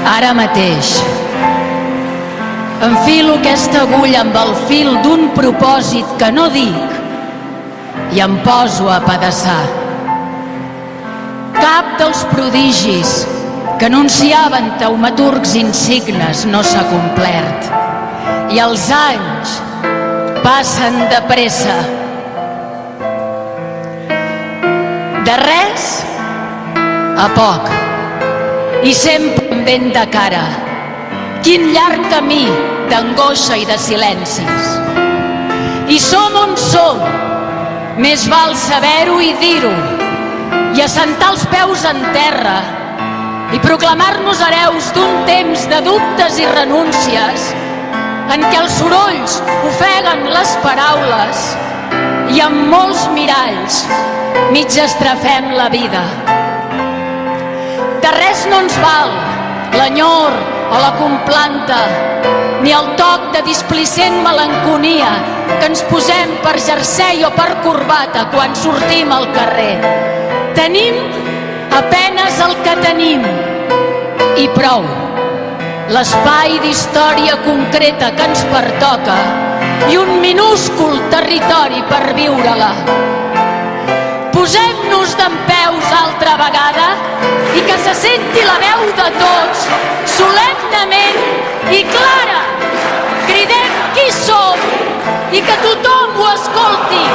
Ara mateix enfilo aquesta agulla amb el fil d'un propòsit que no dic i em poso a apedaçar. Cap dels prodigis que anunciaven taumaturgs insignes no s'ha complert i els anys passen de pressa. De res a poc i sempre amb vent de cara. Quin llarg camí d'angoixa i de silencis. I som on som, més val saber-ho i dir-ho, i assentar els peus en terra i proclamar-nos hereus d'un temps de dubtes i renúncies en què els sorolls ofeguen les paraules i amb molts miralls mig estrafem la vida. De res no ens val l'enyor o la complanta, ni el toc de displicent melanconia que ens posem per jersei o per corbata quan sortim al carrer. Tenim apenes el que tenim i prou. L'espai d'història concreta que ens pertoca i un minúscul territori per viure-la. Posem-nos dempeus altra vegada i que se senti la veu de tots, solemnement i clara. Cridem qui som i que tothom ho escolti.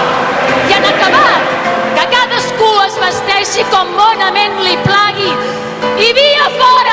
I en acabat, que cadascú es vesteixi com bonament li plagui i via fora!